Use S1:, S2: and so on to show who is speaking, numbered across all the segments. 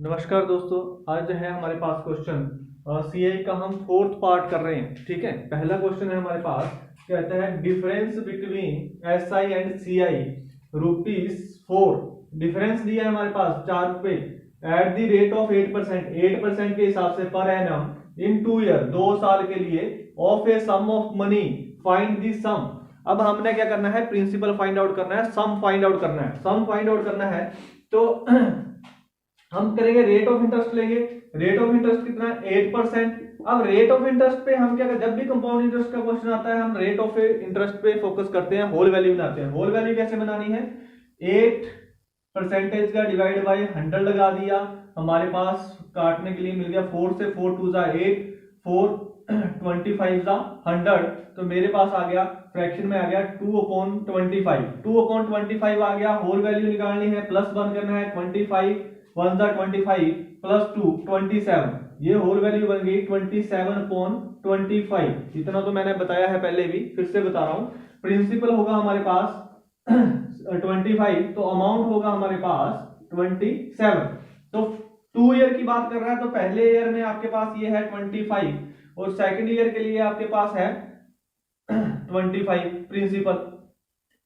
S1: नमस्कार दोस्तों, आज है हमारे पास क्वेश्चन सीआई का हम फोर्थ पार्ट कर रहे हैं। ठीक है, पहला क्वेश्चन है हमारे पास, कहता है difference between SI and CI ₹4। Difference दिया है हमारे पास 4 रुपए एट द रेट ऑफ 8% के हिसाब से पर एनम इन 2 ईयर 2 साल के लिए of a sum of money, find the sum. अब हमने क्या करना है, प्रिंसिपल फाइंड आउट करना है, सम फाइंड आउट करना है। सम फाइंड आउट करना है तो हम करेंगे रेट ऑफ इंटरेस्ट लेंगे। रेट ऑफ इंटरेस्ट कितना है 8%। अब रेट ऑफ इंटरेस्ट पे हम क्या करते हैं, जब भी कंपाउंड इंटरेस्ट का क्वेश्चन आता है हम रेट ऑफ इंटरेस्ट पे फोकस करते हैं, होल वैल्यू बनाते हैं। होल वैल्यू कैसे बनानी है, 8% का डिवाइड बाय 100 लगा दिया, हमारे पास काटने के लिए मिल गया 4 से 4 2 8 4 25 100, तो मेरे पास आ गया फ्रैक्शन में आ गया 2/25। 2/25 आ गया। होल वैल्यू निकालनी है, प्लस 1 करना है, 25 1 25 प्लस 2 27, ये होल वैल्यू बन गई 27/25। इतना तो मैंने बताया है पहले भी, फिर से बता रहा हूं। प्रिंसिपल होगा हमारे पास 25, तो अमाउंट होगा हमारे पास 27। तो 2 ईयर की बात कर रहा है, तो पहले ईयर में आपके पास ये है 25 और सेकंड ईयर के लिए आपके पास है 25 प्रिंसिपल,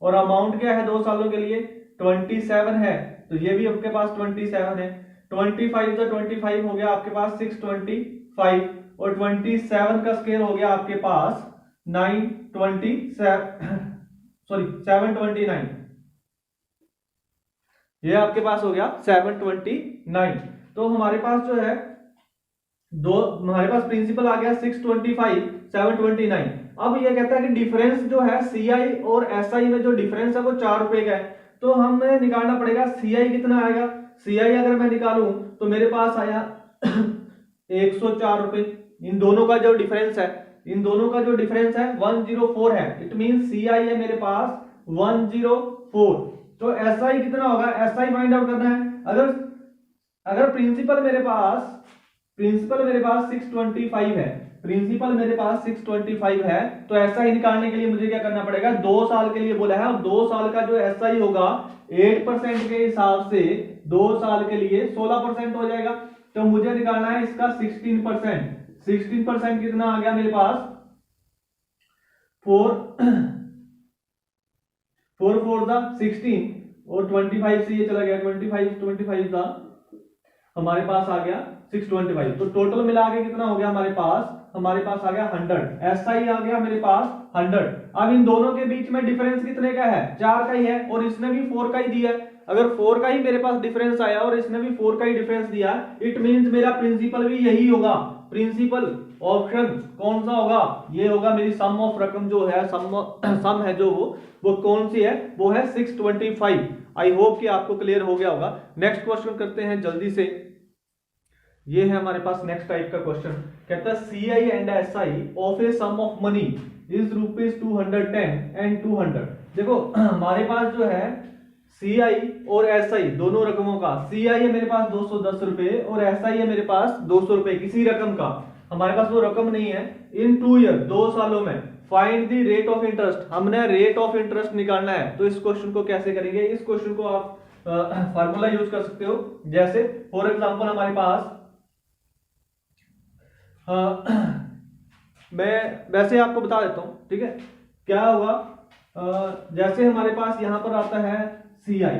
S1: और अमाउंट क्या है 2 सालों के लिए 27 है, तो ये भी आपके पास 27 है। 25 तो 25 हो गया आपके पास 625, और 27 का स्केयर हो गया आपके पास 729, ये आपके पास हो गया 729। तो हमारे पास जो है हमारे पास प्रिंसिपल आ गया 625 729। अब ये कहता है कि डिफरेंस जो है सीआई और एसआई में जो डिफरेंस है वो 4 रुपए का है, तो हमें निकालना पड़ेगा सीआई कितना आएगा। सीआई अगर मैं निकालूं तो मेरे पास आया 104 रुपए। इन दोनों का जो डिफरेंस है 104 है, इट मीन सीआई है मेरे पास 104। तो एसआई कितना होगा, एसआई फाइंड आउट करना है। अगर प्रिंसिपल मेरे पास 625 है, प्रिंसिपल मेरे पास 625 है, तो एसआई निकालने के लिए मुझे क्या करना पड़ेगा, 2 साल के लिए बोला है, और 2 साल का जो एसआई होगा 8% के हिसाब से 2 साल के लिए 16% हो जाएगा। तो मुझे निकालना है इसका 16%। 16% कितना आ गया मेरे पास 4 16, और 25 से ये चला गया 25 था, हमारे पास आ गया 625। तो टोटल मिला के कितना हो गया हमारे पास आ गया 100। एसआई आ गया मेरे पास 100। अब इन दोनों के बीच में डिफरेंस कितने का है, 4 का ही है, और इसने भी 4 का ही दिया है। अगर 4 का ही मेरे पास डिफरेंस आया और इसने भी 4 का ही डिफरेंस दिया, इट मींस मेरा प्रिंसिपल भी यही होगा। प्रिंसिपल ऑप्शन कौन सा होगा, ये होगा मेरी सम ऑफ रकम जो है, सम है जो वो कौन सी है, वो है 625। आई होप कि आपको क्लियर हो गया होगा। नेक्स्ट क्वेश्चन करते हैं जल्दी से। ये है हमारे पास नेक्स्ट टाइप का क्वेश्चन, कहता है CI and SI of a sum of money is ₹210 and 200। देखो हमारे पास जो है सीआई और एसआई दोनों रकमों का, सीआई है मेरे पास 210 रुपए और एसआई है मेरे पास 200 रुपए, किसी रकम का हमारे पास वो रकम नहीं है। इन 2 ईयर 2 सालों में find the rate of interest, हमने रेट ऑफ इंटरेस्ट निकालना है। तो इस क्वेश्चन को कैसे करेंगे, इस क्वेश्चन को आप फार्मूला यूज कर सकते हो। जैसे फॉर एग्जांपल हमारे पास मैं वैसे आपको बता देता हूं, ठीक है क्या होगा। जैसे हमारे पास यहां पर आता है सीआई,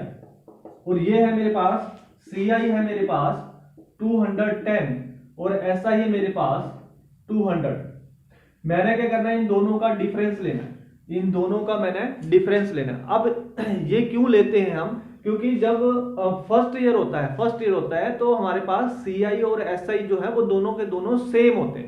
S1: और ये है मेरे पास सीआई है मेरे पास 210 और एसआई है मेरे पास 200। मैंने क्या करना है, इन दोनों का डिफरेंस लेना है, इन दोनों का मैंने डिफरेंस लेना है। अब ये क्यों लेते हैं हम, क्योंकि जब फर्स्ट ईयर होता है तो हमारे पास सीआई और एसआई जो है वो दोनों के दोनों सेम होते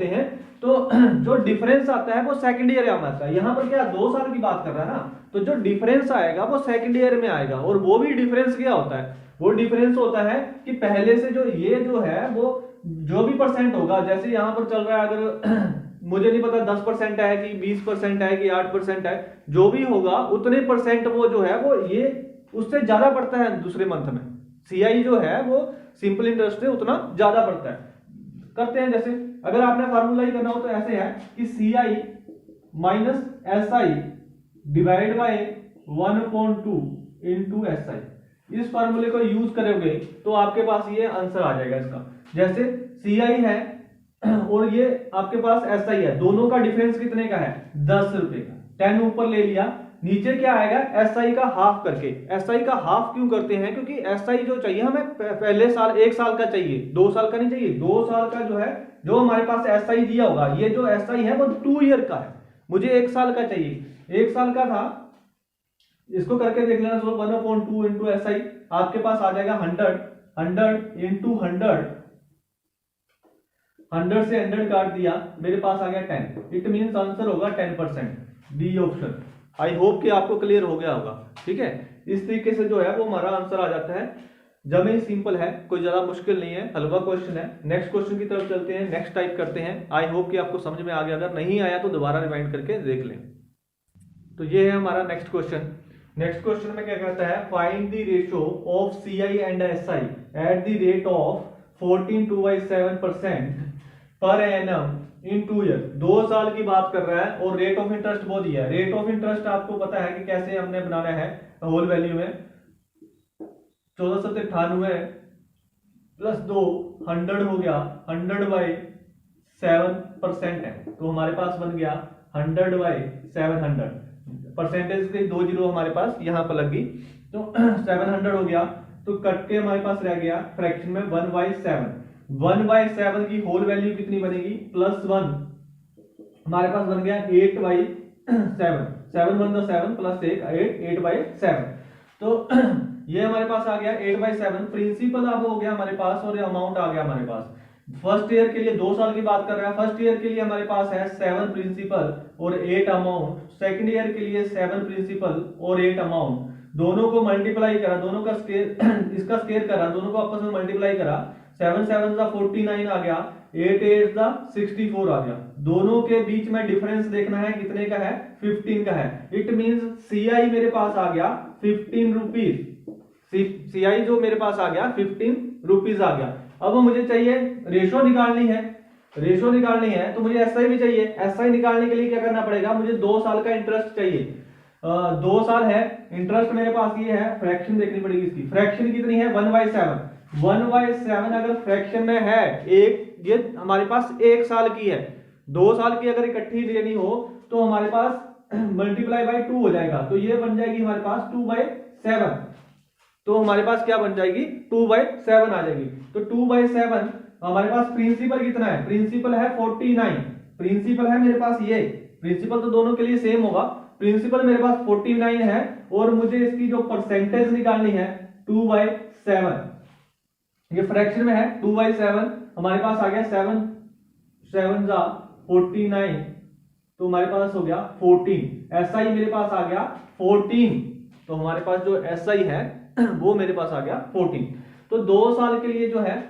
S1: हैं, तो जो डिफरेंस आता है वो सेकंड ईयर में आता है। यहां पर क्या 2 साल की बात कर रहा है ना, तो जो डिफरेंस आएगा वो सेकंड ईयर में आएगा। और वो भी डिफरेंस क्या होता है, वो डिफरेंस होता है कि पहले से जो ये जो है वो जो भी परसेंट होगा, जैसे यहां पर चल रहा है, अगर मुझे नहीं पता 10% है कि 20% है कि 8% है, जो भी होगा उतने परसेंट वो जो है वो ये उससे ज्यादा पड़ता है दूसरे मंथ में। सीआई जो है वो सिंपल इंटरेस्ट से उतना ज्यादा पड़ता है। करते हैं, जैसे अगर आपने फार्मूला ही करना हो तो ऐसे है कि CI minus SI divide by 1/2 into SI. इस फार्मूले को यूज करोगे तो आपके पास ये आंसर आ जाएगा इसका। जैसे CI है और ये आपके पास SI है, दोनों का डिफरेंस कितने का है 10 रुपए का, 10 ऊपर ले लिया, नीचे क्या आएगा SI का हाफ करके। SI का हाफ क्यों करते हैं, क्योंकि SI जो चाहिए हमें पहले साल 1 साल का चाहिए, 2 साल का नहीं चाहिए, 2 साल का जो है, जो हमारे पास SI दिया होगा, ये जो SI है वो 2 ईयर का है, मुझे 1 साल का चाहिए, 1 साल का था, इसको करके देख लेना। 1/2 इंटू SI आपके पास आ जाएगा 100 इंटू 100 से 100 काट दिया, मेरे पास आ गया 10। इट मीन्स आंसर होगा 10%, डी ऑप्शन। आई होप कि आपको क्लियर हो गया होगा। ठीक है, इस तरीके से जो है वो हमारा आंसर आ जाता है। जमे सिंपल है, कोई ज्यादा मुश्किल नहीं है, हलवा क्वेश्चन है। नेक्स्ट क्वेश्चन की तरफ चलते हैं, नेक्स्ट टाइप करते हैं। आई होप कि आपको समझ में आ गया, अगर नहीं आया तो दोबारा रिवाइंड करके देख लें। तो ये है हमारा नेक्स्ट क्वेश्चन। नेक्स्ट क्वेश्चन में क्या कहता है, find the ratio of CI and SI at the rate of 14.27% per annum in 2 year. 2 साल की बात कर रहा है और रेट ऑफ इंटरेस्ट वो दिया है। रेट ऑफ इंटरेस्ट आपको पता है कि कैसे हमने बनाना है, होल वैल्यू में 1498 प्लस 2 100 हो गया, 100/7% है, तो हमारे पास बन गया 100/700। परसेंटेज के 2 जीरो हमारे पास यहाँ पर लग गई, तो 700 हो गया, तो कट के हमारे पास रह गया फ्रैक्शन में 1/7। 1/7 की होल वैल्यू कितनी बनेगी, +1, हमारे पास बन गया 8/7। 7 1 7 प्लस 1 8/7। तो ये हमारे पास आ गया 8/7। प्रिंसिपल अब हो गया हमारे पास और अमाउंट आ गया हमारे पास। फर्स्ट ईयर के लिए 2 साल की बात कर रहा है, फर्स्ट ईयर के लिए हमारे पास है 7 प्रिंसिपल और 8 अमाउंट। सेकंड ईयर के लिए 7 प्रिंसिपल और 8 अमाउंट। दोनों को मल्टीप्लाई करा, दोनों का स्केयर इसका स्केयर करा, दोनों को आपस में मल्टीप्लाई करा, 7 7 49 आ गया, 8 8 64 आ गया। दोनों के बीच में डिफरेंस देखना है, कितने का है 15 का है। इट मींस CI मेरे पास आ गया 15 रुपीज। CI जो मेरे पास आ गया 15 रुपीज आ गया। अब मुझे चाहिए रेशो निकालनी है, रेशो निकालनी है तो मुझे SI भी चाहिए। SI निकालने के लिए क्या करना पड़ेगा, मुझे 2 साल का इंटरेस्ट चाहिए। 2 साल है, इंटरेस्ट मेरे पास ये है, फ्रैक्शन देखनी पड़ेगी इसकी। फ्रैक्शन कितनी है 1/7। 1/7 अगर फ्रैक्शन में है एक, ये हमारे पास 1 साल की है, 2 साल की अगर इकट्ठी लेनी हो तो हमारे पास मल्टीप्लाई बाय 2 हो जाएगा, तो ये बन जाएगी हमारे पास 2/7। तो हमारे पास क्या बन जाएगी 2/7 आ जाएगी। तो 2/7 हमारे पास प्रिंसिपल कितना है, प्रिंसिपल है 49। प्रिंसिपल है मेरे पास, ये प्रिंसिपल तो दोनों के लिए सेम होगा, प्रिंसिपल मेरे पास 49 है और मुझे इसकी जो परसेंटेज निकालनी है 2/7। ये फ्रैक्शन में है 2/7, हमारे पास आ गया 7 7 49, तो हमारे पास हो गया 14। SI मेरे पास आ गया 14, तो हमारे पास जो SI है वो मेरे पास आ गया 14। तो 2 साल के लिए जो है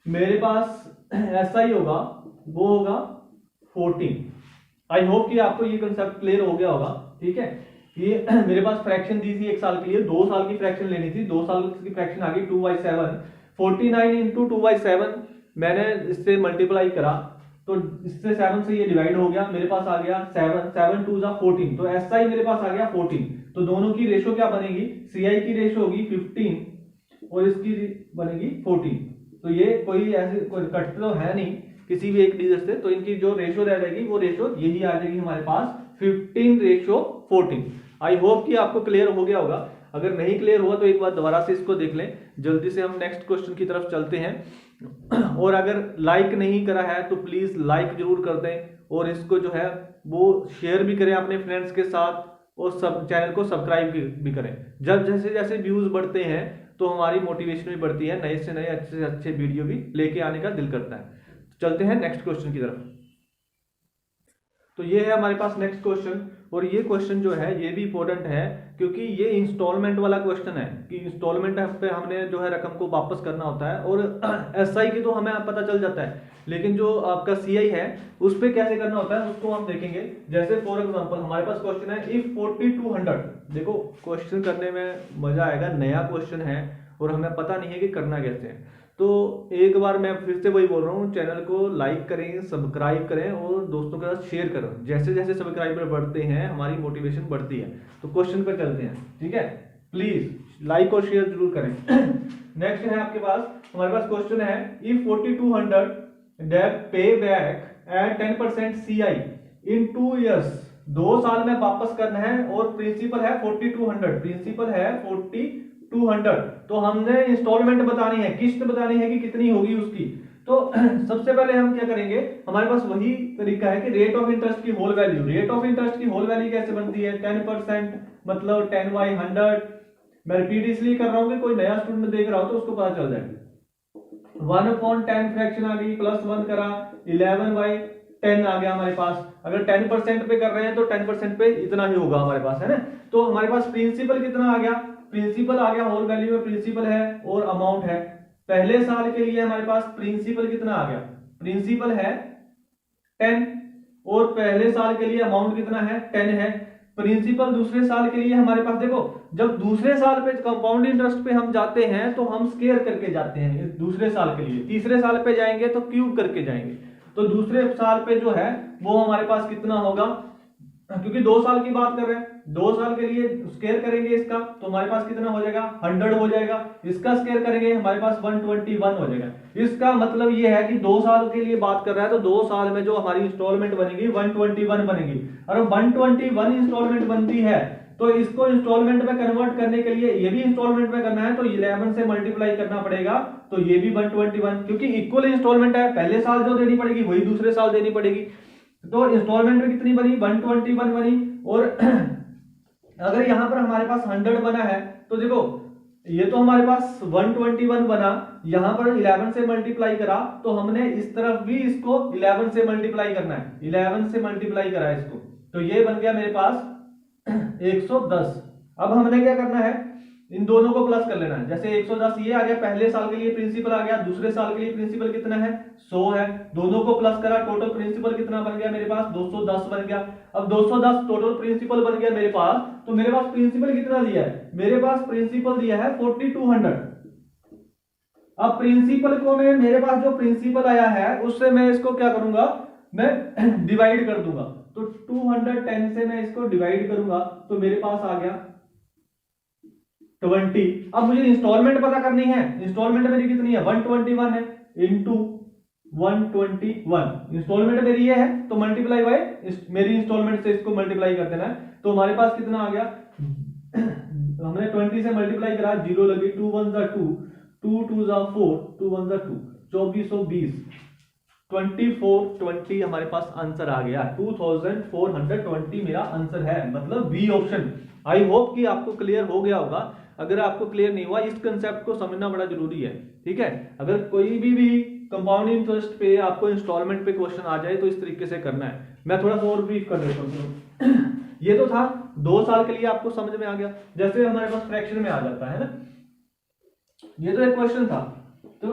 S1: मेरे पास SI होगा वो होगा 14। आई होप कि आपको ये कंसेप्ट क्लियर हो गया होगा। ठीक है, ये मेरे पास फ्रैक्शन दी थी 1 साल के लिए, 2 साल की फ्रैक्शन लेनी थी, 2 साल की फ्रैक्शन आ गई 2/7। 49 इंटू 2/7 मैंने इससे मल्टीप्लाई करा तो इससे 7 से ये डिवाइड हो गया, मेरे पास आ गया 7 7 2 14, तो SI मेरे पास आ गया 14। तो दोनों की रेशो क्या बनेगी, CI की रेशो होगी 15 और इसकी बनेगी 14। तो ये कोई ऐसे कोई कट तो है नहीं किसी भी एक डिजिट से, तो इनकी जो रेशो रह जाएगी वो रेशो यही आ जाएगी हमारे पास 15:14। आई होप कि आपको क्लियर हो गया होगा। अगर नहीं क्लियर हुआ तो एक बार दोबारा से इसको देख लें। जल्दी से हम नेक्स्ट क्वेश्चन की तरफ चलते हैं। और अगर लाइक नहीं करा है तो प्लीज लाइक जरूर कर दें और इसको जो है वो शेयर भी करें अपने फ्रेंड्स के साथ और सब चैनल को सब्सक्राइब भी करें। जब जैसे जैसे व्यूज बढ़ते हैं तो हमारी मोटिवेशन भी बढ़ती है, नए से नए अच्छे से अच्छे वीडियो भी लेके आने का दिल करता है। चलते हैं नेक्स्ट क्वेश्चन की तरफ। तो ये है हमारे पास नेक्स्ट क्वेश्चन, और ये क्वेश्चन जो है ये भी इंपॉर्टेंट है क्योंकि ये इंस्टॉलमेंट वाला क्वेश्चन है कि इंस्टॉलमेंट पे हमने जो है रकम को वापस करना होता है। और SI की तो हमें पता चल जाता है, लेकिन जो आपका CI है उस पे कैसे करना होता है उसको हम देखेंगे। जैसे फॉर एग्जांपल हमारे पास क्वेश्चन है इफ 4200। देखो क्वेश्चन करने में मजा आएगा, नया क्वेश्चन है और हमें पता नहीं है कि करना कैसे है। तो एक बार मैं फिर से वही बोल रहा हूँ, चैनल को लाइक करें, सब्सक्राइब करें और दोस्तों के साथ शेयर करें। जैसे जैसे सब्सक्राइबर बढ़ते हैं हमारी मोटिवेशन बढ़ती है। तो क्वेश्चन पर चलते हैं, ठीक है, प्लीज लाइक और शेयर जरूर करें। नेक्स्ट है आपके पास, हमारे पास क्वेश्चन है, इफ 4200 डेट पे back at 10% CI in 2 years, 2 साल में वापस करना है और प्रिंसिपल है 4200, प्रिंसिपल है 4200, तो हमने इंस्टॉलमेंट बतानी है, किस्त बतानी है कि कितनी होगी उसकी। तो सबसे पहले हम क्या करेंगे, हमारे पास वही तरीका है कि रेट ऑफ इंटरेस्ट की whole value, rate of interest की होल वैल्यू कैसे बनती है, 10% मतलब 10/100। मैं रिपीट इसलिए कर रहा हूं कि कोई नया स्टूडेंट देख रहा हो तो उसको पता चल जाए। 1/10 फ्रैक्शन आ गई, +1 करा, 11/10 आ गया हमारे पास। अगर 10% पे कर रहे हैं तो 10% पे इतना ही होगा हमारे पास, है ना। तो हमारे पास प्रिंसिपल कितना आ गया, प्रिंसिपल आ गया, होल वैल्यू में प्रिंसिपल है और अमाउंट है। पहले साल के लिए हमारे पास प्रिंसिपल कितना आ गया, प्रिंसिपल है 10 और पहले साल के लिए अमाउंट कितना है, 10 है। प्रिंसिपल दूसरे साल के लिए हमारे पास, देखो जब दूसरे साल पे कंपाउंड इंटरेस्ट पे हम जाते हैं तो हम स्केयर करके जाते हैं दूसरे साल के लिए, तीसरे साल पे जाएंगे तो क्यूब करके जाएंगे। तो दूसरे साल पे जो है वो हमारे पास कितना होगा, क्योंकि 2 साल की बात कर रहे हैं, 2 साल के लिए स्केयर करेंगे इसका तो हमारे पास कितना हो जाएगा, 100 हो जाएगा। इसका स्केयर करेंगे हमारे पास 121 हो जाएगा। इसका मतलब ये है कि 2 साल के लिए बात कर रहा है तो 2 साल में जो हमारी इंस्टॉलमेंट बनेगी 121 बनेगी। और 121 इंस्टॉलमेंट बनती है तो इसको इंस्टॉलमेंट में कन्वर्ट करने के लिए, ये भी इंस्टॉलमेंट में करना है तो 11 से मल्टीप्लाई करना पड़ेगा, तो ये भी 121, क्योंकि इक्वल इंस्टॉलमेंट है, पहले साल जो देनी पड़ेगी वही दूसरे साल देनी पड़ेगी। तो इंस्टॉलमेंट में कितनी बनी, 121 बनी। और अगर यहां पर हमारे पास 100 बना है तो देखो ये तो हमारे पास 121 बना, यहां पर 11 से मल्टीप्लाई करा तो हमने इस तरफ भी इसको 11 से मल्टीप्लाई करना है, 11 से मल्टीप्लाई करा इसको, तो ये बन गया मेरे पास 110। अब हमने क्या करना है, इन दोनों को प्लस कर लेना है। जैसे 110 ये आ गया, पहले साल के लिए प्रिंसिपल आ गया, दूसरे साल के लिए प्रिंसिपल कितना है, 100 है, दोनों को प्लस करा, टोटल प्रिंसिपल कितना बन गया मेरे पास, 210 बन गया। अब 210 टोटल प्रिंसिपल बन गया मेरे पास, तो मेरे पास प्रिंसिपल कितना दिया है, मेरे पास प्रिंसिपल दिया है 4200। अब प्रिंसिपल को मैं, मेरे पास जो प्रिंसिपल आया है उससे मैं इसको क्या करूंगा, मैं डिवाइड कर दूंगा, तो 210 से मैं इसको डिवाइड करूंगा तो मेरे पास आ गया 20। अब मुझे इंस्टॉलमेंट पता करनी है, इंस्टॉलमेंट मेरी कितनी है, 121 है, इंटू 121 इंस्टॉलमेंट मेरी ये है, तो मल्टीप्लाई बाय मेरी इंस्टॉलमेंट से इसको मल्टीप्लाई कर देना है। तो हमारे पास कितना आ गया, हमने 20 से मल्टीप्लाई करा, 0 लगी, 2 1 2, 2 2 4, 2 1 2, 2420, 2420 हमारे पास आंसर आ गया, 2420 मेरा आंसर है, मतलब बी ऑप्शन। आई होप कि आपको क्लियर हो गया होगा। अगर आपको क्लियर नहीं हुआ, इस कंसेप्ट को समझना बड़ा जरूरी है, ठीक है। अगर कोई भी कंपाउंड इंटरेस्ट पे आपको इंस्टॉलमेंट पे क्वेश्चन आ जाए तो इस तरीके से करना है। मैं थोड़ा सा और ब्रीफ कर देता हूँ। ये तो था 2 साल के लिए, आपको समझ में आ गया। जैसे हमारे पास फ्रैक्शन में आ जाता है ना, ये तो एक क्वेश्चन था, तो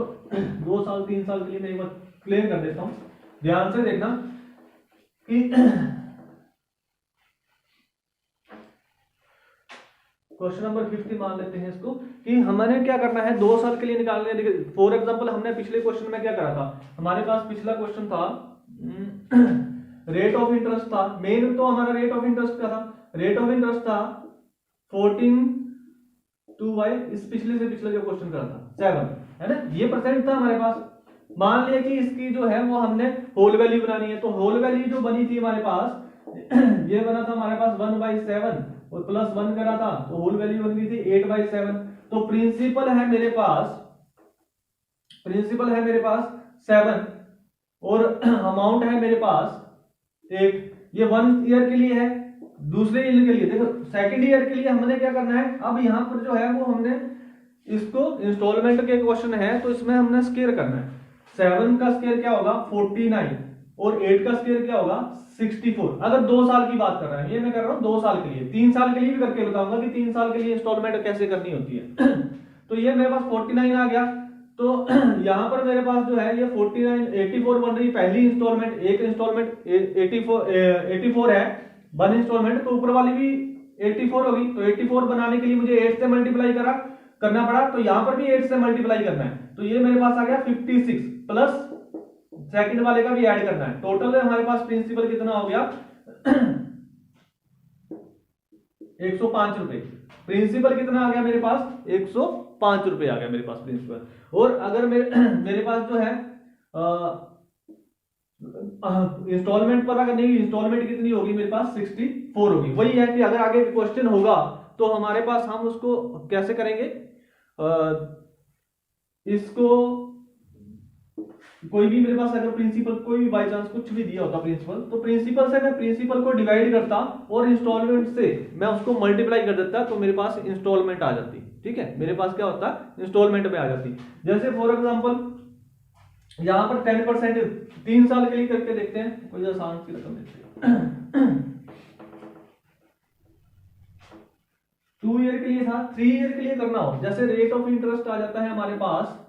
S1: 2 साल 3 साल के लिए मैं एक बार क्लियर कर देता हूं, ध्यान से देखना कि क्वेश्चन नंबर 50 मान लेते हैं इसको, कि हमें क्या करना है 2 साल के लिए निकालने। फॉर एग्जांपल हमने पिछले क्वेश्चन में क्या करा था, हमारे पास पिछला क्वेश्चन था रेट ऑफ इंटरेस्ट था, मेन तो हमारा रेट ऑफ इंटरेस्ट का था, रेट ऑफ इंटरेस्ट था 14/2, इस पिछले से पिछला जो क्वेश्चन करा था 7, है ना, ये परसेंट था हमारे पास। मान लिया कि इसकी जो है वो हमने होल वैल्यू बनानी है, तो होल वैल्यू जो बनी थी हमारे पास ये बना था हमारे पास 1/7 और +1 करा था, तो होल वैल्यू बन गई थी 8/7। तो प्रिंसिपल है मेरे पास, प्रिंसिपल है मेरे पास 7 और अमाउंट है मेरे पास 8। ये 1 ईयर के लिए है, दूसरे ईयर के लिए देखो सेकंड ईयर के लिए हमने क्या करना है, अब यहां पर जो है वो हमने इसको इंस्टॉलमेंट के क्वेश्चन है तो इसमें हमने स्केयर करना है। 7 का स्केयर क्या होगा 49 और 8 का स्केयर क्या होगा 64। अगर 2 साल की बात कर रहे हैं, ये मैं कर रहा हूं 2 साल के लिए, 3 साल के लिए भी करके बताऊंगा कि 3 साल के लिए इंस्टॉलमेंट कैसे करनी होती है। तो ये मेरे पास 49 आ गया, तो यहां पर मेरे पास जो है ये 49 84 बन रही पहली इंस्टॉलमेंट, एक इंस्टॉलमेंट 84 है 1 इंस्टॉलमेंट, तो ऊपर वाली भी 84 होगी। तो 84 बनाने के लिए मुझे 8 से मल्टीप्लाई करना पड़ा, तो यहां पर भी 8 से मल्टीप्लाई करना है, तो ये मेरे पास आ गया 56 प्लस सेकंड वाले का भी ऐड करना है। टोटल हमारे पास प्रिंसिपल कितना हो गया 105 रुपए। प्रिंसिपल कितना आ गया मेरे पास, 105 रुपए आ गया मेरे पास प्रिंसिपल। और अगर मेरे पास जो है इंस्टॉलमेंट पर अगर नहीं, इंस्टॉलमेंट कितनी होगी मेरे पास, 64 होगी। वही है कि अगर आगे क्वेश्चन होगा तो हमारे पास हम उसको कैसे करेंगे, इसको कोई भी मेरे पास अगर प्रिंसिपल कोई भी बाई चांस कुछ भी दिया होता प्रिंसिपल, तो प्रिंसिपल से मैं प्रिंसिपल को डिवाइड करता और इंस्टॉलमेंट से मैं उसको मल्टीप्लाई कर देता, तो मेरे पास इंस्टॉलमेंट आ जाती। ठीक है, मेरे पास क्या होता, इंस्टॉलमेंट में आ जाती। जैसे फॉर एग्जांपल यहां पर 10% 3 साल के लिए करके देखते हैं, कोई आसान सी रकम देखते हैं। 2 ईयर के लिए था, 3 ईयर के लिए करना हो, जैसे रेट ऑफ इंटरेस्ट आ जाता है हमारे पास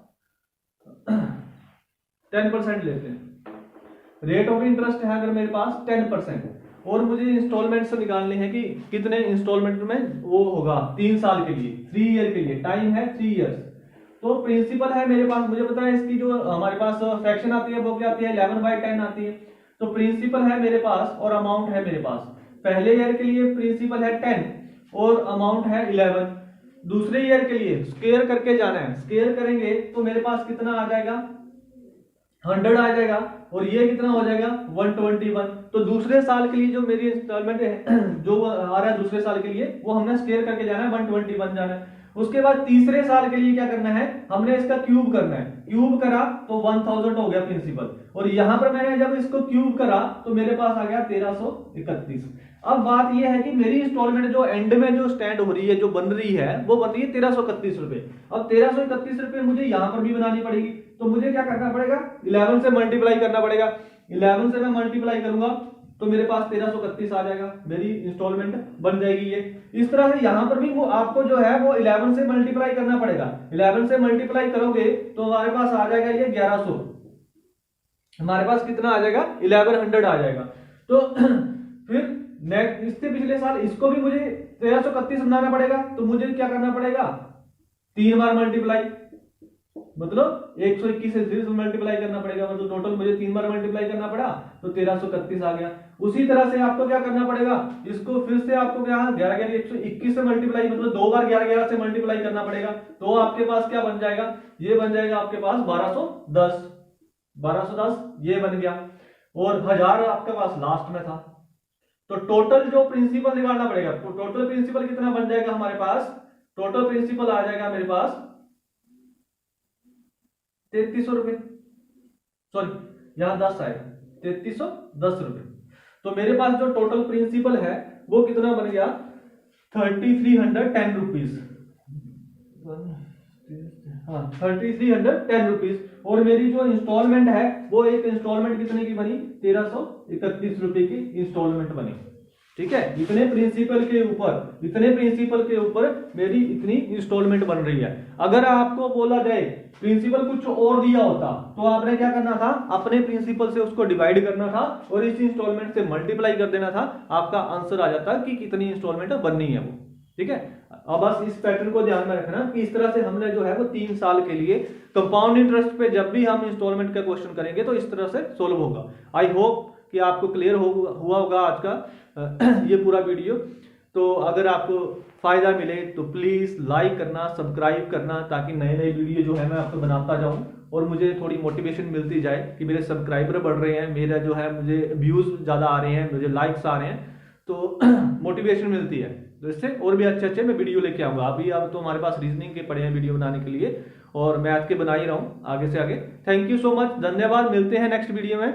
S1: 10% लेते हैं, रेट ऑफ इंटरेस्ट है अगर मेरे पास 10%, और मुझे इंस्टॉलमेंट से निकालने हैं कि कितने इंस्टॉलमेंट में वो होगा 3 साल के लिए, 3 ईयर के लिए, टाइम है 3 ईयर्स। तो प्रिंसिपल है मेरे पास, मुझे पता है इसकी जो हमारे पास फ्रैक्शन आती है वो क्या आती है, 11/10 आती है। तो प्रिंसिपल है मेरे पास और अमाउंट है मेरे पास, पहले ईयर के लिए प्रिंसिपल है 10 और अमाउंट है 11। दूसरे ईयर के लिए स्क्वायर करके जाना है, स्क्वायर करेंगे तो मेरे पास कितना आ जाएगा, 100 आ जाएगा, और ये कितना हो जाएगा 121। तो दूसरे साल के लिए जो मेरी इंस्टॉलमेंट है जो आ रहा है दूसरे साल के लिए, वो हमने स्क्वायर करके जाना है, 121 जाना है। उसके बाद तीसरे साल के लिए क्या करना है, हमने इसका क्यूब करना है, क्यूब करा तो 1000 हो गया प्रिंसिपल, और यहां पर मैंने जब इसको क्यूब करा तो मेरे पास आ गया 1331। अब बात यह है कि मेरी इंस्टॉलमेंट जो एंड में जो स्टैंड हो रही है, जो बन रही है, वो बन रही है 1331 रुपए। अब 1331 रुपए मुझे यहां पर भी बनानी पड़ेगी, तो मुझे क्या करना पड़ेगा, 11 से मल्टीप्लाई करना पड़ेगा। 11 से मैं मल्टीप्लाई करूंगा तो मेरे पास 1331 आ जाएगा, मेरी इंस्टॉलमेंट बन जाएगी ये। इस तरह से यहां पर भी वो आपको जो है वो 11 से मल्टीप्लाई करना पड़ेगा। 11 से मल्टीप्लाई करोगे तो हमारे पास आ जाएगा ये 1100, हमारे पास कितना आ जाएगा 1100 आ जाएगा। तो फिर नेक्स्ट इससे पिछले साल इसको भी मुझे 1331 बनाना पड़ेगा, तो मुझे क्या करना पड़ेगा, 3 बार मल्टीप्लाई, मतलब 121 से 3 मल्टीप्लाई करना पड़ेगा, मतलब टोटल मुझे 3 बार मल्टीप्लाई करना पड़ा तो 1331 आ गया। उसी तरह से आपको क्या करना पड़ेगा, इसको फिर से आपको क्या 11 121 से मल्टीप्लाई, मतलब 2 बार 11 से मल्टीप्लाई करना पड़ेगा, तो आपके पास क्या बन जाएगा, ये बन जाएगा आपके पास 1210 ये बन गया, और 1000 आपके पास लास्ट में था। तो टोटल जो प्रिंसिपल निकालना पड़ेगा, तो टोटल प्रिंसिपल कितना बन जाएगा हमारे पास, टोटल प्रिंसिपल आ जाएगा मेरे पास 3300 रुपए, सॉरी यहां 10 आएगा, 3310 रुपए। तो मेरे पास जो टोटल प्रिंसिपल है वो कितना बन गया, 3310 रुपीज, हाँ 3310 रुपीज। और मेरी जो इंस्टॉलमेंट है वो एक इंस्टॉलमेंट कितने की बनी, 1331 रुपए की इंस्टॉलमेंट बनी। ठीक है, इतने प्रिंसिपल के ऊपर मेरी इतनी इंस्टॉलमेंट बन रही है। अगर आपको बोला जाए प्रिंसिपल कुछ और दिया होता तो आपने क्या करना था, अपने प्रिंसिपल से उसको डिवाइड करना था और इस इंस्टॉलमेंट से मल्टीप्लाई कर देना था, आपका आंसर आ जाता कि कितनी इंस्टॉलमेंट बननी है वो। ठीक है, अब बस इस पैटर्न को ध्यान में रखना कि इस तरह से हमने जो है वो 3 साल के लिए कंपाउंड इंटरेस्ट पे जब भी हम इंस्टॉलमेंट का क्वेश्चन करेंगे तो इस तरह से सोल्व होगा। आई होप कि आपको क्लियर हुआ होगा आज का ये पूरा वीडियो। तो अगर आपको फायदा मिले तो प्लीज लाइक करना, सब्सक्राइब करना, ताकि नए नए वीडियो जो है मैं आपको बनाता जाऊं और मुझे थोड़ी मोटिवेशन मिलती जाए कि मेरे सब्सक्राइबर बढ़ रहे हैं, मेरा जो है मुझे व्यूज ज्यादा आ रहे हैं, मुझे लाइक्स आ रहे हैं, तो मोटिवेशन मिलती है। तो इससे और भी अच्छे मैं वीडियो लेके आऊंगा। अभी अब तो हमारे पास रीजनिंग के पड़े हैं वीडियो बनाने के लिए और मैथ के बना ही रहा हूं आगे से आगे। थैंक यू सो मच, धन्यवाद, मिलते हैं नेक्स्ट वीडियो में।